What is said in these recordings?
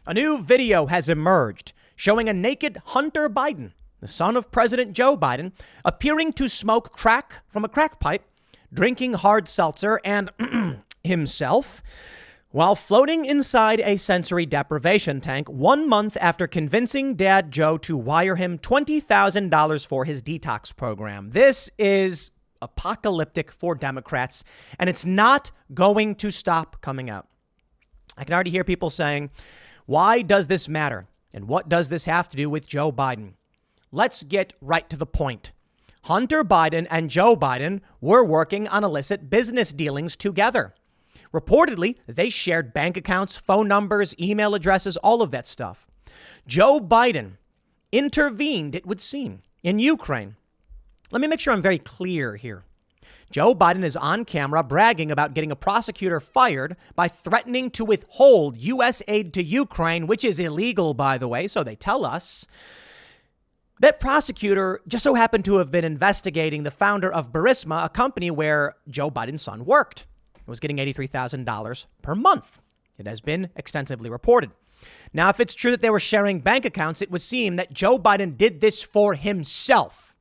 A new video has emerged showing a naked Hunter Biden, the son of President Joe Biden, appearing to smoke crack from a crack pipe, drinking hard seltzer and himself while floating inside a sensory deprivation tank 1 month after convincing Dad Joe to wire him $20,000 for his detox program. This is apocalyptic for Democrats, and it's not going to stop coming out. I can already hear people saying, why does this matter? And what does this have to do with Joe Biden? Let's get right to the point. Hunter Biden and Joe Biden were working on illicit business dealings together. Reportedly, they shared bank accounts, phone numbers, email addresses, all of that stuff. Joe Biden intervened, it would seem, in Ukraine. Let me make sure I'm very clear here. Joe Biden is on camera bragging about getting a prosecutor fired by threatening to withhold U.S. aid to Ukraine, which is illegal, by the way, so they tell us. That prosecutor just so happened to have been investigating the founder of Burisma, a company where Joe Biden's son worked. It was getting $83,000 per month. It has been extensively reported. Now, if it's true that they were sharing bank accounts, it would seem that Joe Biden did this for himself.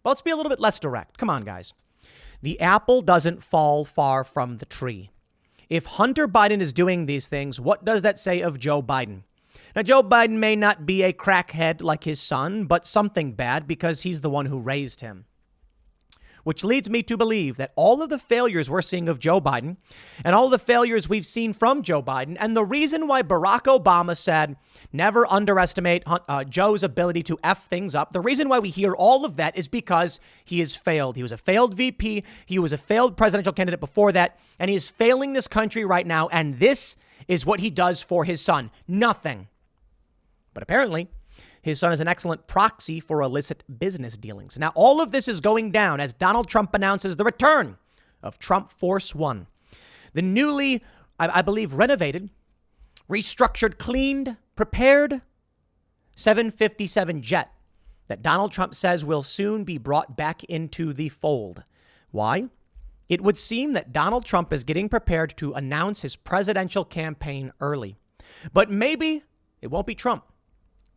But let's be a little bit less direct. Come on, guys. The apple doesn't fall far from the tree. If Hunter Biden is doing these things, what does that say of Joe Biden? Now, Joe Biden may not be a crackhead like his son, but something bad because he's the one who raised him. Which leads me to believe that all of the failures we're seeing of Joe Biden and all the failures we've seen from Joe Biden, and the reason why Barack Obama said never underestimate Joe's ability to F things up, the reason why we hear all of that is because he has failed. He was a failed VP. He was a failed presidential candidate before that, and he is failing this country right now. And this is what he does for his son. Nothing. But apparently, his son is an excellent proxy for illicit business dealings. Now, all of this is going down as Donald Trump announces the return of Trump Force One, the newly, I believe, renovated, restructured, cleaned, prepared 757 jet that Donald Trump says will soon be brought back into the fold. Why? It would seem that Donald Trump is getting prepared to announce his presidential campaign early. But maybe it won't be Trump.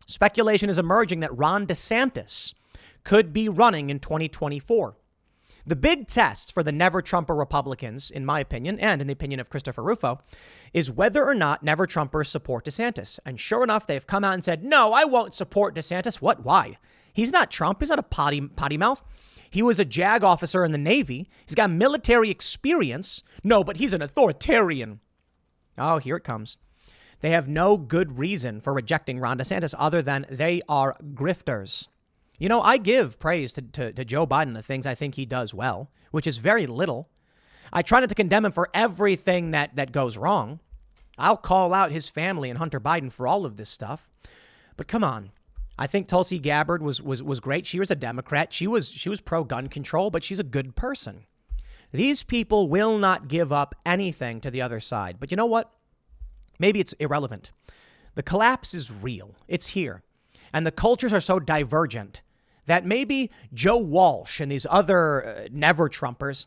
Speculation is emerging that Ron DeSantis could be running in 2024. The big test for the never-Trumper Republicans, in my opinion, and in the opinion of Christopher Rufo, is whether or not never-Trumpers support DeSantis. And sure enough, they've come out and said, no, I won't support DeSantis. What? Why? He's not Trump. He's not a potty mouth. He was a JAG officer in the Navy. He's got military experience. No, but he's an authoritarian. Oh, here it comes. They have no good reason for rejecting Ron DeSantis other than they are grifters. You know, I give praise to Joe Biden, the things I think he does well, which is very little. I try not to condemn him for everything that goes wrong. I'll call out his family and Hunter Biden for all of this stuff. But come on. I think Tulsi Gabbard was great. She was a Democrat. She was pro-gun control, but she's a good person. These people will not give up anything to the other side. But you know what? Maybe it's irrelevant. The collapse is real. It's here. And the cultures are so divergent that maybe Joe Walsh and these other never-Trumpers,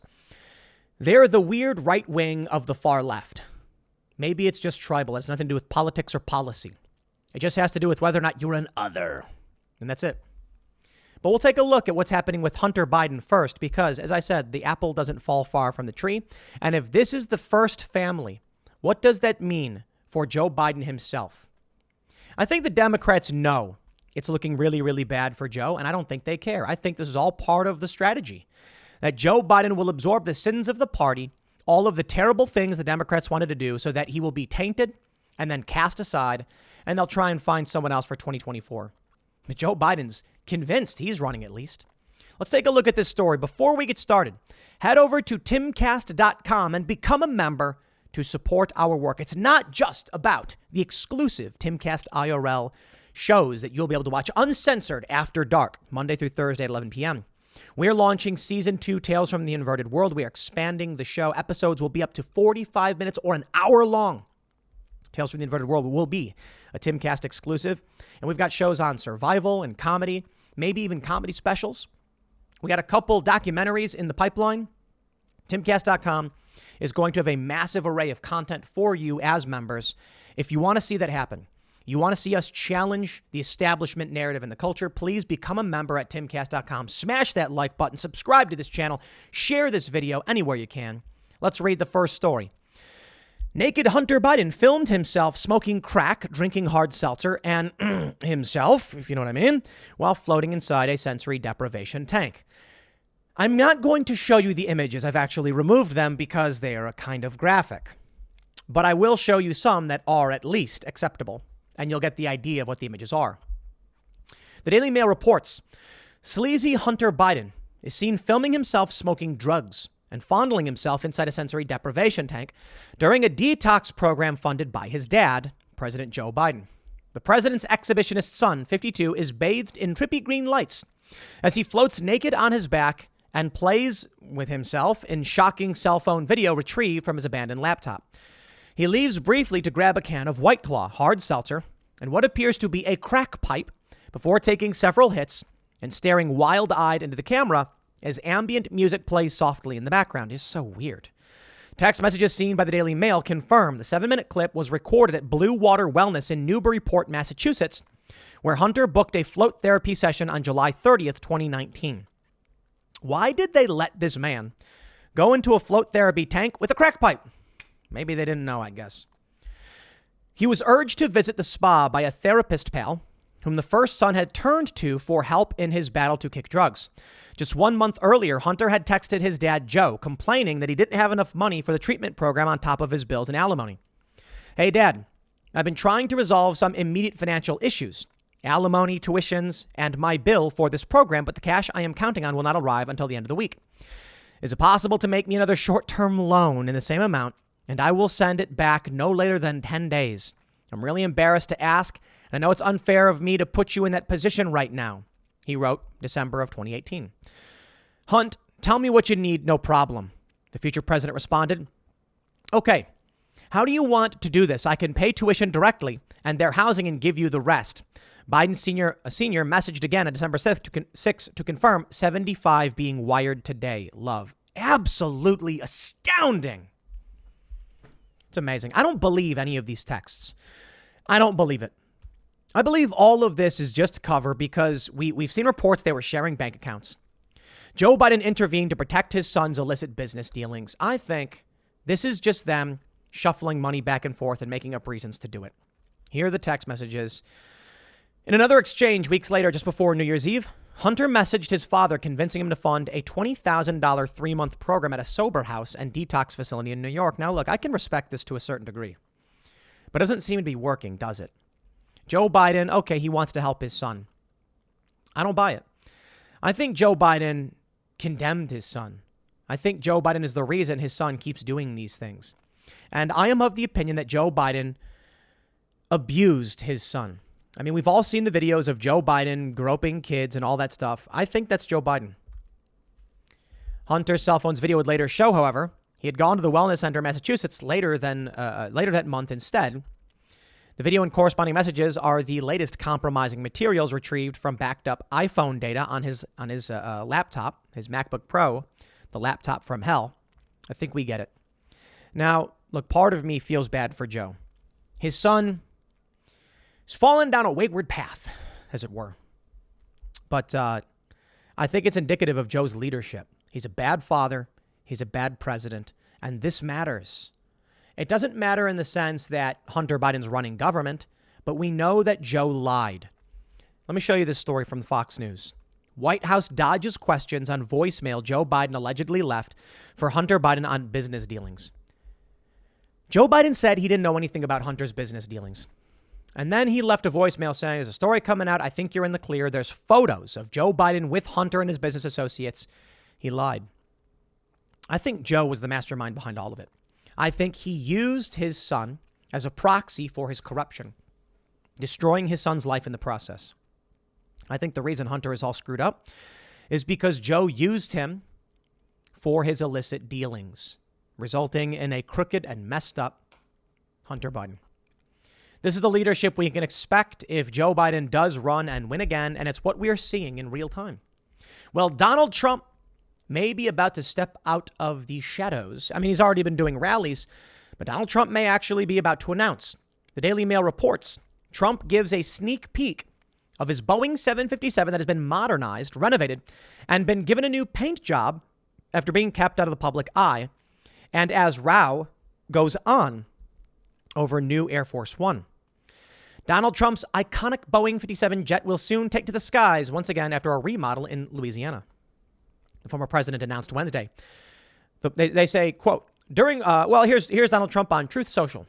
they're the weird right wing of the far left. Maybe it's just tribal. It has nothing to do with politics or policy. It just has to do with whether or not you're an other. And that's it. But we'll take a look at what's happening with Hunter Biden first, because, as I said, the apple doesn't fall far from the tree. And if this is the first family, what does that mean for Joe Biden himself? I think the Democrats know it's looking really, really bad for Joe, and I don't think they care. I think this is all part of the strategy, that Joe Biden will absorb the sins of the party, all of the terrible things the Democrats wanted to do, so that he will be tainted and then cast aside, and they'll try and find someone else for 2024. But Joe Biden's convinced he's running at least. Let's take a look at this story. Before we get started, head over to timcast.com and become a member to support our work. It's not just about the exclusive Timcast IRL shows that you'll be able to watch uncensored after dark, Monday through Thursday at 11 p.m. We're launching Season 2, Tales from the Inverted World. We are expanding the show. Episodes will be up to 45 minutes or an hour long. Tales from the Inverted World will be a Timcast exclusive. And we've got shows on survival and comedy, maybe even comedy specials. We got a couple documentaries in the pipeline. Timcast.com. is going to have a massive array of content for you as members. If you want to see that happen, you want to see us challenge the establishment narrative in the culture, please become a member at timcast.com. Smash that like button, subscribe to this channel, share this video anywhere you can. Let's read the first story. Naked Hunter Biden filmed himself smoking crack, drinking hard seltzer, and himself, if you know what I mean, while floating inside a sensory deprivation tank. I'm not going to show you the images. I've actually removed them because they are a kind of graphic. But I will show you some that are at least acceptable, and you'll get the idea of what the images are. The Daily Mail reports, sleazy Hunter Biden is seen filming himself smoking drugs and fondling himself inside a sensory deprivation tank during a detox program funded by his dad, President Joe Biden. The president's exhibitionist son, 52, is bathed in trippy green lights as he floats naked on his back and plays with himself in shocking cell phone video retrieved from his abandoned laptop. He leaves briefly to grab a can of White Claw, hard seltzer, and what appears to be a crack pipe before taking several hits and staring wild-eyed into the camera as ambient music plays softly in the background. It's so weird. Text messages seen by the Daily Mail confirm the 7-minute clip was recorded at Blue Water Wellness in Newburyport, Massachusetts, where Hunter booked a float therapy session on July 30th, 2019. Why did they let this man go into a float therapy tank with a crack pipe? Maybe they didn't know, I guess. He was urged to visit the spa by a therapist pal, whom the first son had turned to for help in his battle to kick drugs. Just 1 month earlier, Hunter had texted his dad, Joe, complaining that he didn't have enough money for the treatment program on top of his bills and alimony. Hey, Dad, I've been trying to resolve some immediate financial issues, alimony, tuitions, and my bill for this program, but the cash I am counting on will not arrive until the end of the week. Is it possible to make me another short-term loan in the same amount, and I will send it back no later than 10 days? I'm really embarrassed to ask, and I know it's unfair of me to put you in that position right now, he wrote December of 2018. Hunt, tell me what you need, no problem. The future president responded, okay, how do you want to do this? I can pay tuition directly and their housing and give you the rest. Biden senior messaged again on December 6th to confirm 75 being wired today. Love. Absolutely astounding. It's amazing. I don't believe any of these texts. I don't believe it. I believe all of this is just cover because we've seen reports they were sharing bank accounts. Joe Biden intervened to protect his son's illicit business dealings. I think this is just them shuffling money back and forth and making up reasons to do it. Here are the text messages. In another exchange weeks later, just before New Year's Eve, Hunter messaged his father convincing him to fund a $20,000 3-month program at a sober house and detox facility in New York. Now, look, I can respect this to a certain degree, but it doesn't seem to be working, does it? Joe Biden, okay, he wants to help his son. I don't buy it. I think Joe Biden condemned his son. I think Joe Biden is the reason his son keeps doing these things. And I am of the opinion that Joe Biden abused his son. I mean, we've all seen the videos of Joe Biden groping kids and all that stuff. I think that's Joe Biden. Hunter's cell phone's video would later show, however, he had gone to the wellness center in Massachusetts later that month instead. The video and corresponding messages are the latest compromising materials retrieved from backed up iPhone data on his laptop, his MacBook Pro, the laptop from hell. I think we get it. Now, look, part of me feels bad for Joe. His son has fallen down a wayward path, as it were. But I think it's indicative of Joe's leadership. He's a bad father. He's a bad president. And this matters. It doesn't matter in the sense that Hunter Biden's running government, but we know that Joe lied. Let me show you this story from Fox News. White House dodges questions on voicemail Joe Biden allegedly left for Hunter Biden on business dealings. Joe Biden said he didn't know anything about Hunter's business dealings. And then he left a voicemail saying, there's a story coming out. I think you're in the clear. There's photos of Joe Biden with Hunter and his business associates. He lied. I think Joe was the mastermind behind all of it. I think he used his son as a proxy for his corruption, destroying his son's life in the process. I think the reason Hunter is all screwed up is because Joe used him for his illicit dealings, resulting in a crooked and messed up Hunter Biden. This is the leadership we can expect if Joe Biden does run and win again, and it's what we are seeing in real time. Well, Donald Trump may be about to step out of the shadows. I mean, he's already been doing rallies, but Donald Trump may actually be about to announce. The Daily Mail reports Trump gives a sneak peek of his Boeing 757 that has been modernized, renovated, and been given a new paint job after being kept out of the public eye. And as row goes on over new Air Force One. Donald Trump's iconic Boeing 57 jet will soon take to the skies once again after a remodel in Louisiana. The former president announced Wednesday. They say, quote, here's Donald Trump on Truth Social.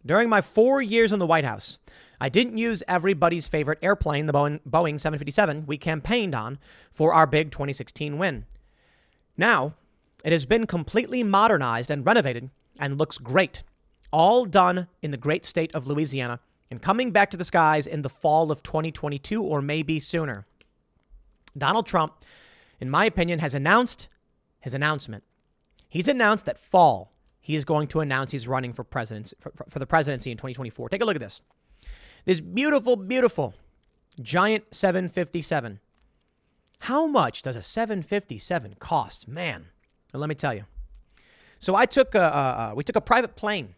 During my 4 years in the White House, I didn't use everybody's favorite airplane, the Boeing 757 we campaigned on for our big 2016 win. Now, it has been completely modernized and renovated and looks great. All done in the great state of Louisiana and coming back to the skies in the fall of 2022 or maybe sooner. Donald Trump, in my opinion, has announced his announcement. He's announced that fall he is going to announce he's running for the presidency in 2024. Take a look at this. This beautiful, beautiful giant 757. How much does a 757 cost? Man, well, let me tell you. So we took a private plane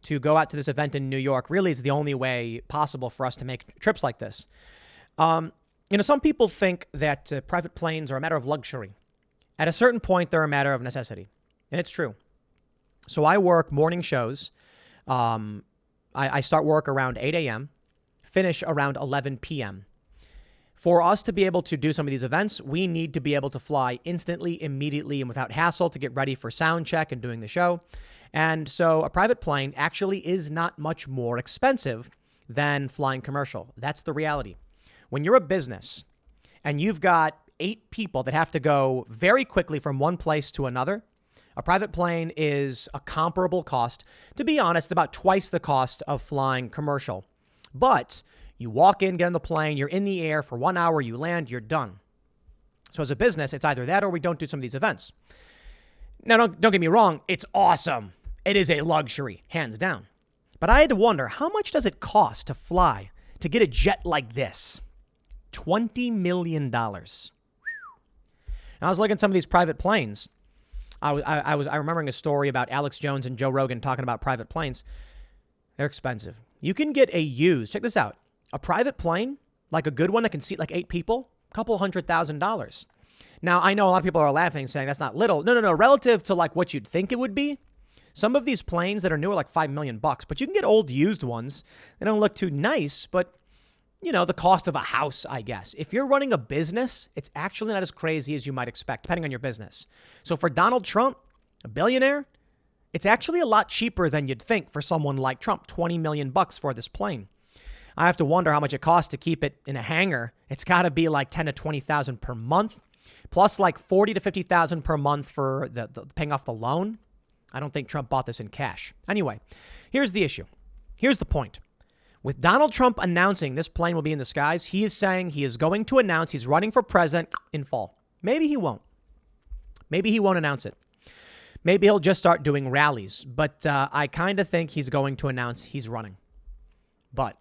to go out to this event in New York. Really, it's the only way possible for us to make trips like this. Some people think that private planes are a matter of luxury. At a certain point, they're a matter of necessity. And it's true. So I work morning shows. I start work around 8 a.m., finish around 11 p.m. For us to be able to do some of these events, we need to be able to fly instantly, immediately, and without hassle to get ready for sound check and doing the show. And so a private plane actually is not much more expensive than flying commercial. That's the reality. When you're a business and you've got 8 people that have to go very quickly from one place to another, a private plane is a comparable cost. To be honest, about twice the cost of flying commercial. But you walk in, get on the plane, you're in the air for 1 hour, you land, you're done. So as a business, it's either that or we don't do some of these events. Now, don't get me wrong. It's awesome. It is a luxury, hands down. But I had to wonder, how much does it cost to fly, to get a jet like this? $20 million. And I was looking at some of these private planes. I was remembering a story about Alex Jones and Joe Rogan talking about private planes. They're expensive. You can get a used, check this out, a private plane, like a good one that can seat like 8 people, couple $100,000. Now, I know a lot of people are laughing, saying that's not little. No. Relative to like what you'd think it would be, some of these planes that are new are like $5 million, but you can get old used ones. They don't look too nice, but the cost of a house, I guess. If you're running a business, it's actually not as crazy as you might expect, depending on your business. So for Donald Trump, a billionaire, it's actually a lot cheaper than you'd think for someone like Trump, $20 million for this plane. I have to wonder how much it costs to keep it in a hangar. It's got to be like $10,000 to $20,000 per month, plus like $40,000 to $50,000 per month for the paying off the loan. I don't think Trump bought this in cash. Anyway, here's the issue. Here's the point. With Donald Trump announcing this plane will be in the skies, he is saying he is going to announce he's running for president in fall. Maybe he won't. Maybe he won't announce it. Maybe he'll just start doing rallies. But I kind of think he's going to announce he's running. But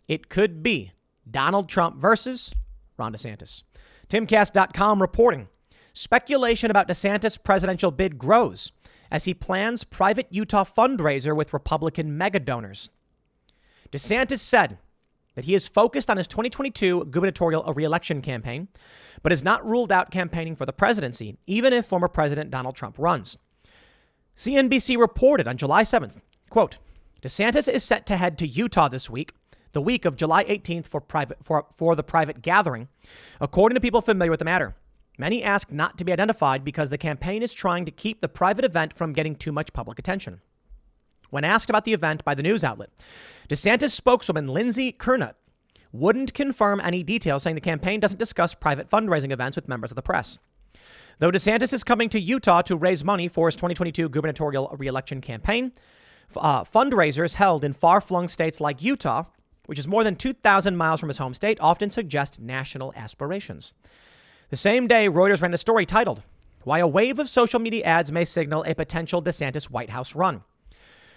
it could be Donald Trump versus Ron DeSantis. Timcast.com reporting. Speculation about DeSantis' presidential bid grows as he plans private Utah fundraiser with Republican mega donors. DeSantis said that he is focused on his 2022 gubernatorial re-election campaign, but has not ruled out campaigning for the presidency, even if former President Donald Trump runs. CNBC reported on July 7th, quote, DeSantis is set to head to Utah this week, the week of July 18th for the private gathering, according to people familiar with the matter. Many ask not to be identified because the campaign is trying to keep the private event from getting too much public attention. When asked about the event by the news outlet, DeSantis spokeswoman Lindsey Kernot wouldn't confirm any details, saying the campaign doesn't discuss private fundraising events with members of the press. Though DeSantis is coming to Utah to raise money for his 2022 gubernatorial re-election campaign, fundraisers held in far-flung states like Utah, which is more than 2,000 miles from his home state, often suggest national aspirations. The same day, Reuters ran a story titled, Why a Wave of Social Media Ads May Signal a Potential DeSantis White House Run.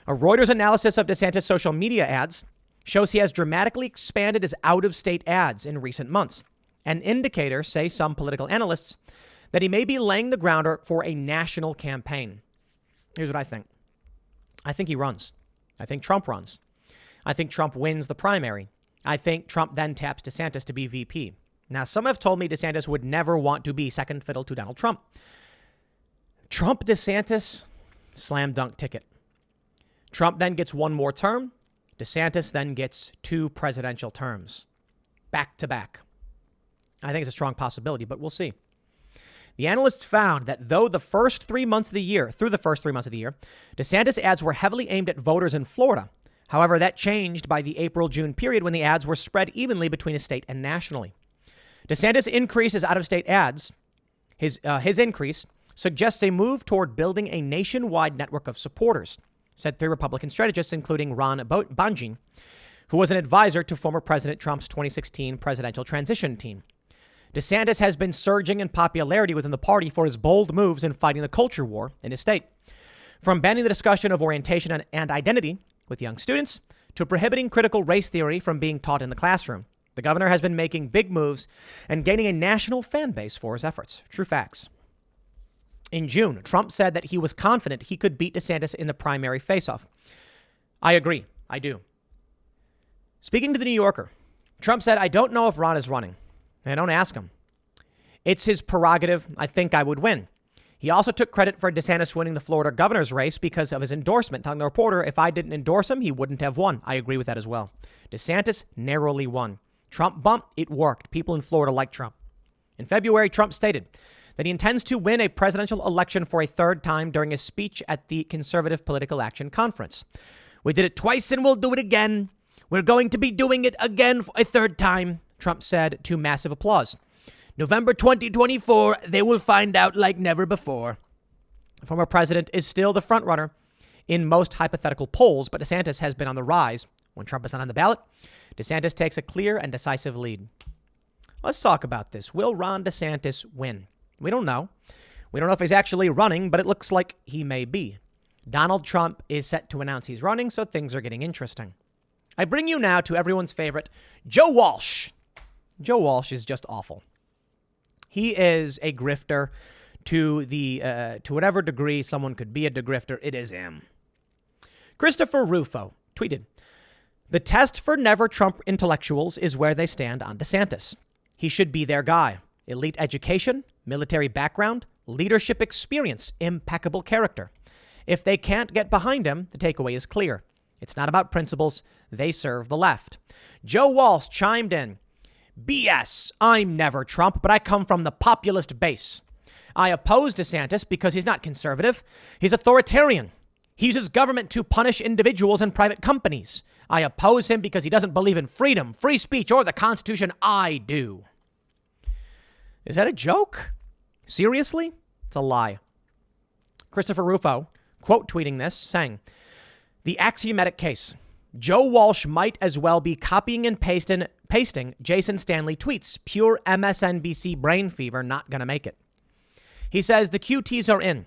A Reuters analysis of DeSantis' social media ads shows he has dramatically expanded his out-of-state ads in recent months. An indicator, say some political analysts, that he may be laying the groundwork for a national campaign. Here's what I think. I think he runs. I think Trump runs. I think Trump wins the primary. I think Trump then taps DeSantis to be VP. Now, some have told me DeSantis would never want to be second fiddle to Donald Trump. Trump, DeSantis, slam dunk ticket. Trump then gets one more term. DeSantis then gets 2 presidential terms. Back to back. I think it's a strong possibility, but we'll see. The analysts found that through the first 3 months of the year, DeSantis ads were heavily aimed at voters in Florida. However, that changed by the April-June period when the ads were spread evenly between his state and nationally. DeSantis' increase his out-of-state ads. His increase suggests a move toward building a nationwide network of supporters, said 3 Republican strategists, including Ron Bonjean, who was an advisor to former President Trump's 2016 presidential transition team. DeSantis has been surging in popularity within the party for his bold moves in fighting the culture war in his state. From banning the discussion of orientation and identity with young students to prohibiting critical race theory from being taught in the classroom, the governor has been making big moves and gaining a national fan base for his efforts. True facts. In June, Trump said that he was confident he could beat DeSantis in the primary face-off. I agree. I do. Speaking to the New Yorker, Trump said, "I don't know if Ron is running. And don't ask him. It's his prerogative. I think I would win." He also took credit for DeSantis winning the Florida governor's race because of his endorsement, telling the reporter, "If I didn't endorse him, he wouldn't have won." I agree with that as well. DeSantis narrowly won. Trump bump, it worked. People in Florida like Trump. In February, Trump stated that he intends to win a presidential election for a 3rd time during his speech at the Conservative Political Action Conference. "We did it twice and we'll do it again. We're going to be doing it again for a 3rd time," Trump said to massive applause. "November 2024, they will find out like never before." The former president is still the frontrunner in most hypothetical polls, but DeSantis has been on the rise. When Trump is not on the ballot, DeSantis takes a clear and decisive lead. Let's talk about this. Will Ron DeSantis win? We don't know. We don't know if he's actually running, but it looks like he may be. Donald Trump is set to announce he's running, so things are getting interesting. I bring you now to everyone's favorite, Joe Walsh. Joe Walsh is just awful. He is a grifter to whatever degree someone could be a grifter. It is him. Christopher Rufo tweeted, "The test for never Trump intellectuals is where they stand on DeSantis. He should be their guy. Elite education, military background, leadership experience, impeccable character. If they can't get behind him, the takeaway is clear. It's not about principles. They serve the left." Joe Walsh chimed in, "BS. I'm never Trump, but I come from the populist base. I oppose DeSantis because he's not conservative. He's authoritarian. He uses government to punish individuals and private companies. I oppose him because he doesn't believe in freedom, free speech, or the Constitution. I do." Is that a joke? Seriously? It's a lie. Christopher Rufo, quote tweeting this, saying, "The axiomatic case. Joe Walsh might as well be copying and pasting Jason Stanley tweets. Pure MSNBC brain fever, not going to make it." He says the QTs are in.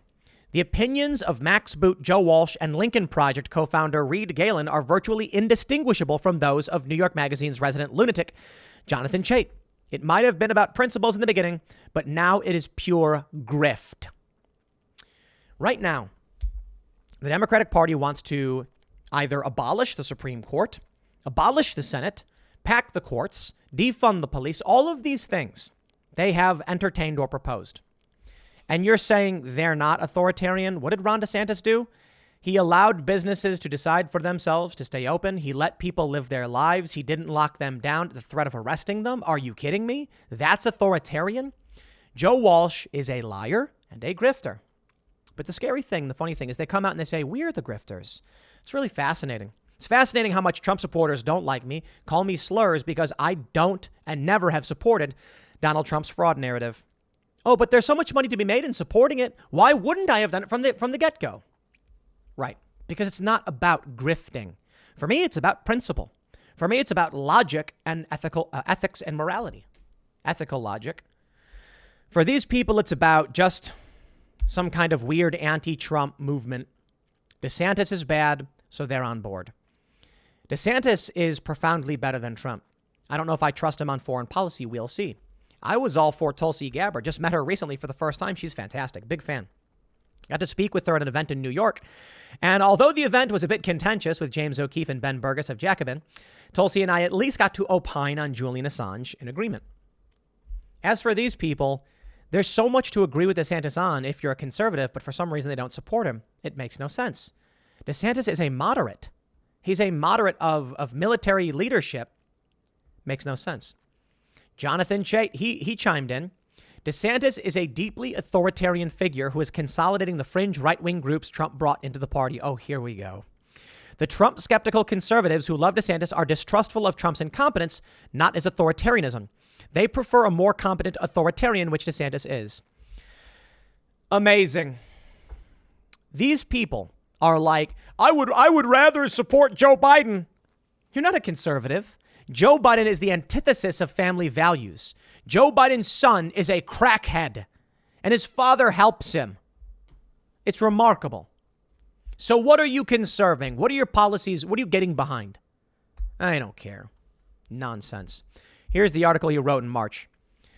The opinions of Max Boot, Joe Walsh, and Lincoln Project co-founder Reed Galen are virtually indistinguishable from those of New York Magazine's resident lunatic, Jonathan Chait. It might have been about principles in the beginning, but now it is pure grift. Right now, the Democratic Party wants to either abolish the Supreme Court, abolish the Senate, pack the courts, defund the police, all of these things they have entertained or proposed. And you're saying they're not authoritarian? What did Ron DeSantis do? He allowed businesses to decide for themselves to stay open. He let people live their lives. He didn't lock them down at the threat of arresting them. Are you kidding me? That's authoritarian? Joe Walsh is a liar and a grifter. But the scary thing, the funny thing is they come out and they say, we're the grifters. It's really fascinating. It's fascinating how much Trump supporters don't like me, call me slurs because I don't and never have supported Donald Trump's fraud narrative. Oh, but there's so much money to be made in supporting it. Why wouldn't I have done it from the get-go? Right. Because it's not about grifting. For me, it's about principle. For me, it's about logic and ethics and morality. Ethical logic. For these people, it's about just some kind of weird anti-Trump movement. DeSantis is bad, so they're on board. DeSantis is profoundly better than Trump. I don't know if I trust him on foreign policy. We'll see. I was all for Tulsi Gabbard. Just met her recently for the first time. She's fantastic. Big fan. Got to speak with her at an event in New York. And although the event was a bit contentious with James O'Keefe and Ben Burgess of Jacobin, Tulsi and I at least got to opine on Julian Assange in agreement. As for these people, there's so much to agree with DeSantis on if you're a conservative, but for some reason they don't support him. It makes no sense. DeSantis is a moderate. He's a moderate of military leadership. Makes no sense. Jonathan Chait, he chimed in. DeSantis is a deeply authoritarian figure who is consolidating the fringe right-wing groups Trump brought into the party. Oh, here we go. The Trump-skeptical conservatives who love DeSantis are distrustful of Trump's incompetence, not his authoritarianism. They prefer a more competent authoritarian, which DeSantis is. Amazing. These people are like, I would rather support Joe Biden. You're not a conservative. Joe Biden is the antithesis of family values. Joe Biden's son is a crackhead, and his father helps him. It's remarkable. So what are you conserving? What are your policies? What are you getting behind? I don't care. Nonsense. Here's the article he wrote in March.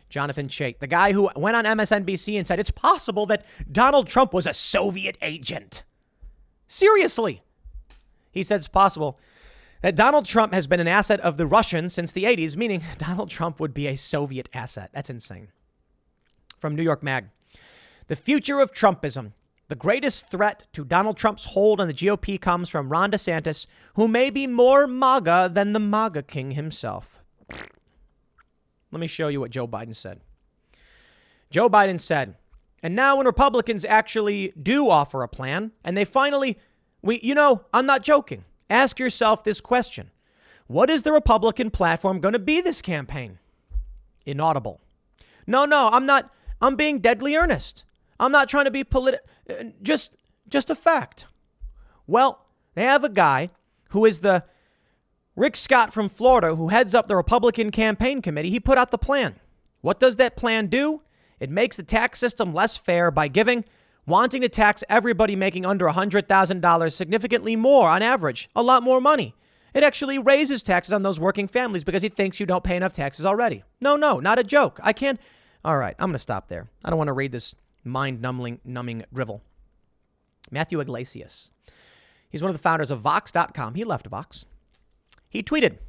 Jonathan Chait, the guy who went on MSNBC and said it's possible that Donald Trump was a Soviet agent. Seriously. He said it's possible that Donald Trump has been an asset of the Russians since the 80s, meaning Donald Trump would be a Soviet asset. That's insane. From New York Mag. The future of Trumpism. The greatest threat to Donald Trump's hold on the GOP comes from Ron DeSantis, who may be more MAGA than the MAGA king himself. Let me show you what Joe Biden said. Joe Biden said, and now when Republicans actually do offer a plan, and they finally, I'm not joking. Ask yourself this question. What is the Republican platform going to be this campaign? Inaudible. No, I'm not. I'm being deadly earnest. I'm not trying to be just a fact. Well, they have a guy who is the Rick Scott from Florida, who heads up the Republican campaign committee. He put out the plan. What does that plan do? It makes the tax system less fair by wanting to tax everybody making under $100,000 significantly more on average, a lot more money. It actually raises taxes on those working families because he thinks you don't pay enough taxes already. No, not a joke. I can't. All right, I'm going to stop there. I don't want to read this mind-numbing drivel. Matthew Iglesias. He's one of the founders of Vox.com. He left Vox. He tweeted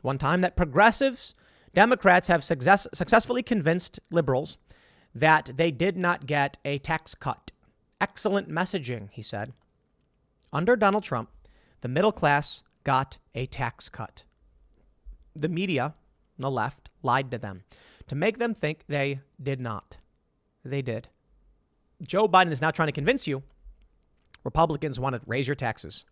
one time that progressives, Democrats have successfully convinced liberals that they did not get a tax cut. Excellent messaging, he said. Under Donald Trump, the middle class got a tax cut. The media, the left, lied to them to make them think they did not. They did. Joe Biden is now trying to convince you Republicans want to raise your taxes.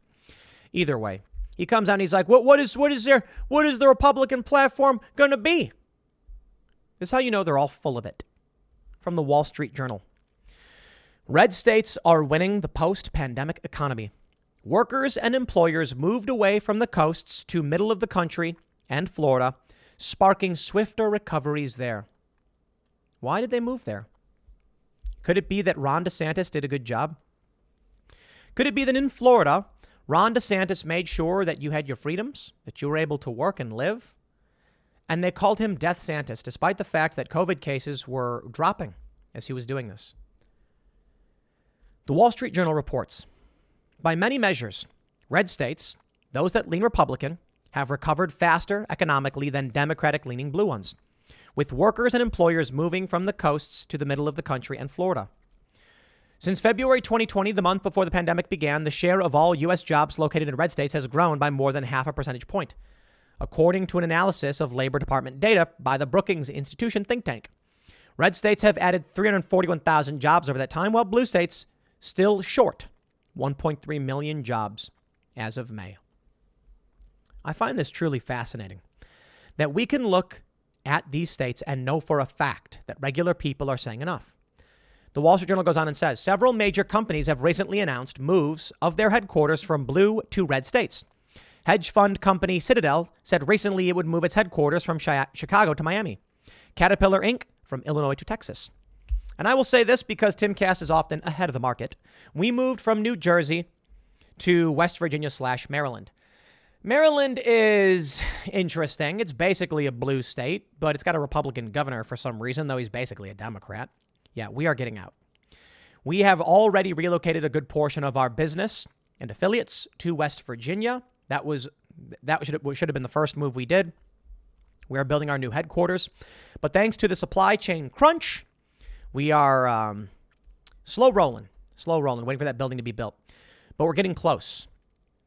Either way, he comes out and he's like, what is the Republican platform going to be? This is how you know they're all full of it. From the Wall Street Journal. Red states are winning the post-pandemic economy. Workers and employers moved away from the coasts to middle of the country and Florida, sparking swifter recoveries there. Why did they move there? Could it be that Ron DeSantis did a good job? Could it be that in Florida, Ron DeSantis made sure that you had your freedoms, that you were able to work and live? And they called him Death Santis, despite the fact that COVID cases were dropping as he was doing this. The Wall Street Journal reports, by many measures, red states, those that lean Republican, have recovered faster economically than Democratic-leaning blue ones, with workers and employers moving from the coasts to the middle of the country and Florida. Since February 2020, the month before the pandemic began, the share of all U.S. jobs located in red states has grown by more than half a percentage point, according to an analysis of Labor Department data by the Brookings Institution think tank. Red states have added 341,000 jobs over that time, while blue states still short 1.3 million jobs as of May. I find this truly fascinating, that we can look at these states and know for a fact that regular people are saying enough. The Wall Street Journal goes on and says, several major companies have recently announced moves of their headquarters from blue to red states. Hedge fund company Citadel said recently it would move its headquarters from Chicago to Miami. Caterpillar Inc. from Illinois to Texas. And I will say this because Timcast is often ahead of the market. We moved from New Jersey to West Virginia / Maryland. Maryland is interesting. It's basically a blue state, but it's got a Republican governor for some reason, though he's basically a Democrat. Yeah, we are getting out. We have already relocated a good portion of our business and affiliates to West Virginia. That should have been the first move we did. We are building our new headquarters. But thanks to the supply chain crunch, we are slow rolling, waiting for that building to be built. But we're getting close.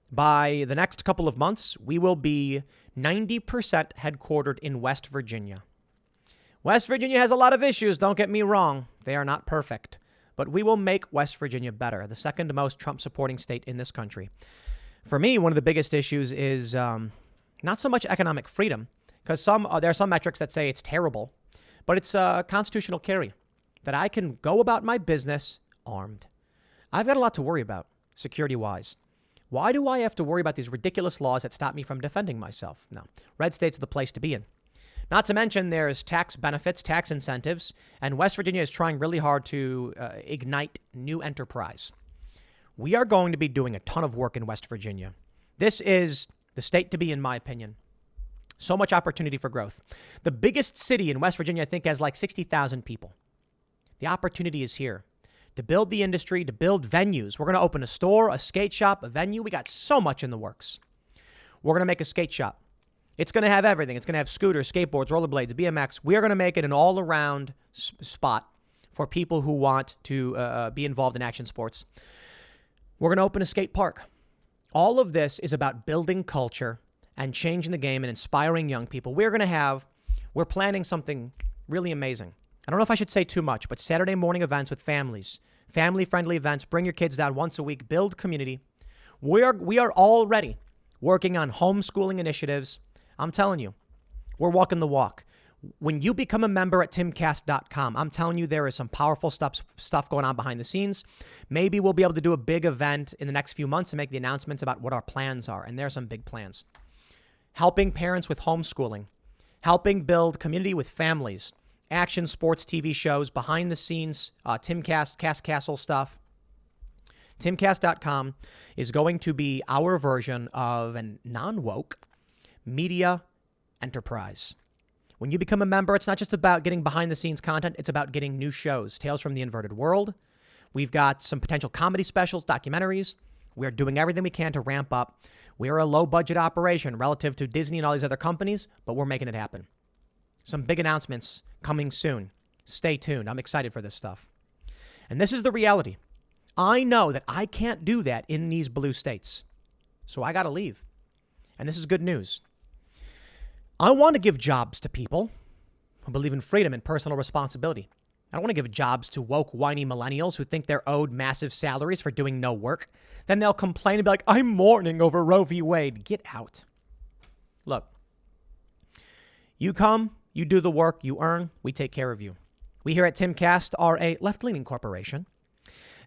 By the next couple of months, we will be 90% headquartered in West Virginia. West Virginia has a lot of issues, don't get me wrong. They are not perfect. But we will make West Virginia better, the second most Trump-supporting state in this country. For me, one of the biggest issues is not so much economic freedom, because there are some metrics that say it's terrible, but it's constitutional carry, that I can go about my business armed. I've got a lot to worry about, security-wise. Why do I have to worry about these ridiculous laws that stop me from defending myself? No. Red states are the place to be in. Not to mention there's tax benefits, tax incentives, and West Virginia is trying really hard to ignite new enterprise. We are going to be doing a ton of work in West Virginia. This is the state to be, in my opinion. So much opportunity for growth. The biggest city in West Virginia, I think, has like 60,000 people. The opportunity is here. To build the industry, to build venues. We're going to open a store, a skate shop, a venue. We got so much in the works. We're going to make a skate shop. It's going to have everything. It's going to have scooters, skateboards, rollerblades, BMX. We are going to make it an all-around spot for people who want to be involved in action sports. We're going to open a skate park. All of this is about building culture and changing the game and inspiring young people. We're planning something really amazing. I don't know if I should say too much, but Saturday morning events with families, family-friendly events, bring your kids down once a week, build community. We are already working on homeschooling initiatives. I'm telling you, we're walking the walk. When you become a member at timcast.com, I'm telling you there is some powerful stuff going on behind the scenes. Maybe we'll be able to do a big event in the next few months and make the announcements about what our plans are. And there are some big plans. Helping parents with homeschooling, helping build community with families, action sports TV shows, behind the scenes, Timcast, Cast Castle stuff. Timcast.com is going to be our version of a non-woke media enterprise. When you become a member, it's not just about getting behind the scenes content. It's about getting new shows, Tales from the Inverted World. We've got some potential comedy specials, documentaries. We're doing everything we can to ramp up. We're a low budget operation relative to Disney and all these other companies, but we're making it happen. Some big announcements coming soon. Stay tuned. I'm excited for this stuff. And this is the reality. I know that I can't do that in these blue states. So I got to leave. And this is good news. I want to give jobs to people who believe in freedom and personal responsibility. I don't want to give jobs to woke, whiny millennials who think they're owed massive salaries for doing no work. Then they'll complain and be like, I'm mourning over Roe v. Wade. Get out. Look, you come, you do the work, you earn, we take care of you. We here at Timcast are a left-leaning corporation.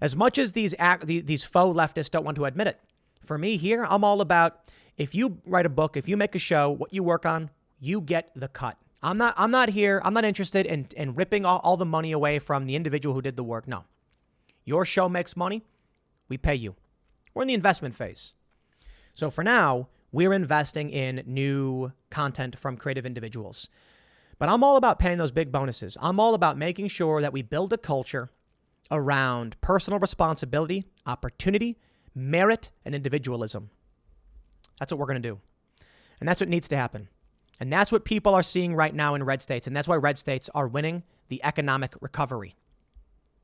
As much as these faux leftists don't want to admit it, for me here, I'm all about if you write a book, if you make a show, what you work on, you get the cut. I'm not interested in ripping all the money away from the individual who did the work. No. Your show makes money, we pay you. We're in the investment phase. So for now, we're investing in new content from creative individuals. But I'm all about paying those big bonuses. I'm all about making sure that we build a culture around personal responsibility, opportunity, merit, and individualism. That's what we're going to do. And that's what needs to happen. And that's what people are seeing right now in red states. And that's why red states are winning the economic recovery.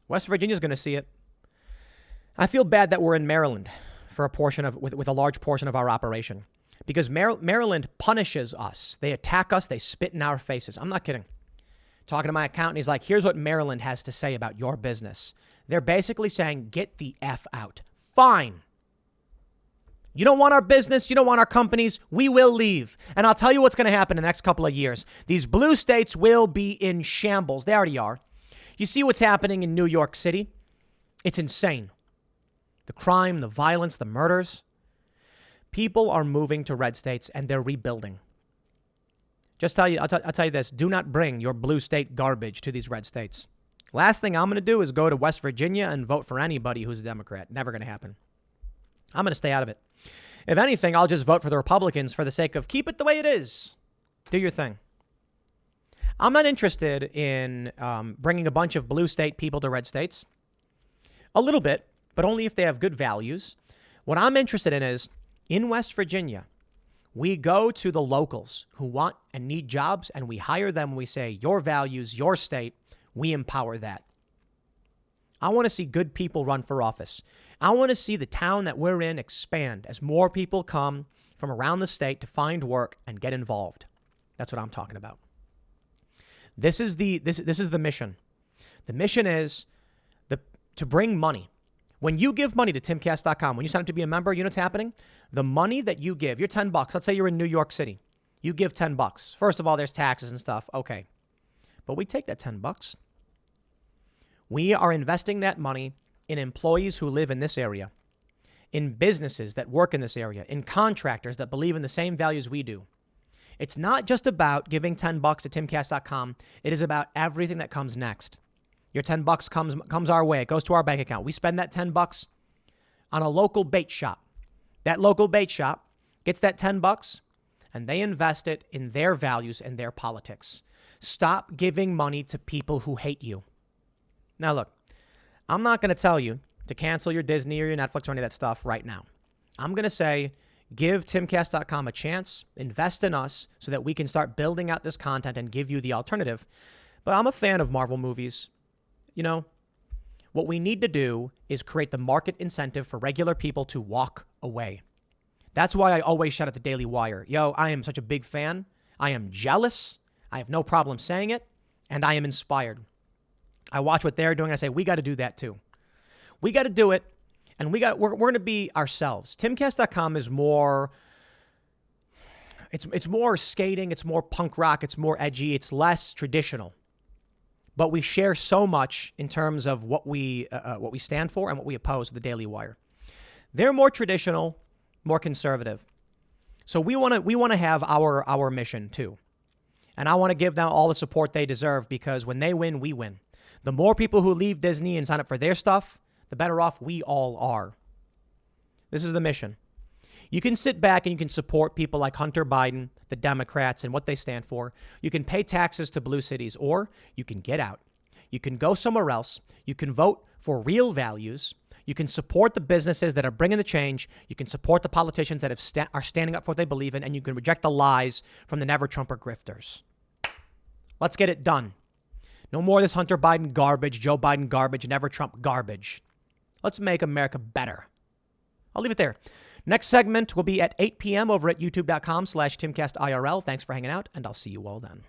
West Virginia is going to see it. I feel bad that we're in Maryland for a portion of, with a large portion of our operation. Because Maryland punishes us. They attack us. They spit in our faces. I'm not kidding. Talking to my accountant, he's like, here's what Maryland has to say about your business. They're basically saying, get the F out. Fine. You don't want our business. You don't want our companies. We will leave. And I'll tell you what's going to happen in the next couple of years. These blue states will be in shambles. They already are. You see what's happening in New York City? It's insane. The crime, the violence, the murders. People are moving to red states and they're rebuilding. I'll tell you this. Do not bring your blue state garbage to these red states. Last thing I'm going to do is go to West Virginia and vote for anybody who's a Democrat. Never going to happen. I'm going to stay out of it. If anything, I'll just vote for the Republicans for the sake of keep it the way it is. Do your thing. I'm not interested in bringing a bunch of blue state people to red states. A little bit, but only if they have good values. What I'm interested in is, in West Virginia, we go to the locals who want and need jobs, and we hire them. We say, your values, your state, we empower that. I want to see good people run for office. I want to see the town that we're in expand as more people come from around the state to find work and get involved. That's what I'm talking about. This is the mission. The mission is to bring money. When you give money to timcast.com, when you sign up to be a member, you know what's happening? The money that you give, you're $10. Let's say you're in New York City. You give $10. First of all, there's taxes and stuff. Okay. But we take that $10. We are investing that money in employees who live in this area, in businesses that work in this area, in contractors that believe in the same values we do. It's not just about giving $10 to timcast.com. It is about everything that comes next. Your $10 comes our way. It goes to our bank account. We spend that $10 on a local bait shop. That local bait shop gets that $10 and they invest it in their values and their politics. Stop giving money to people who hate you. Now, look, I'm not going to tell you to cancel your Disney or your Netflix or any of that stuff right now. I'm going to say, give timcast.com a chance, invest in us so that we can start building out this content and give you the alternative. But I'm a fan of Marvel movies. You know, what we need to do is create the market incentive for regular people to walk away. That's why I always shout at the Daily Wire. Yo, I am such a big fan. I am jealous. I have no problem saying it. And I am inspired. I watch what they're doing. And I say, we got to do that too. We got to do it. And we're going to be ourselves. Timcast.com is more, it's more skating. It's more punk rock. It's more edgy. It's less traditional. But we share so much in terms of what we stand for and what we oppose with the Daily Wire. They're more traditional, more conservative. So we want to have our mission too. And I want to give them all the support they deserve because when they win, we win. The more people who leave Disney and sign up for their stuff, the better off we all are. This is the mission. You can sit back and you can support people like Hunter Biden, the Democrats, and what they stand for. You can pay taxes to blue cities, or you can get out. You can go somewhere else. You can vote for real values. You can support the businesses that are bringing the change. You can support the politicians that are standing up for what they believe in, and you can reject the lies from the never-Trumper grifters. Let's get it done. No more of this Hunter Biden garbage, Joe Biden garbage, never-Trump garbage. Let's make America better. I'll leave it there. Next segment will be at 8 p.m. over at youtube.com/TimcastIRL. Thanks for hanging out, and I'll see you all then.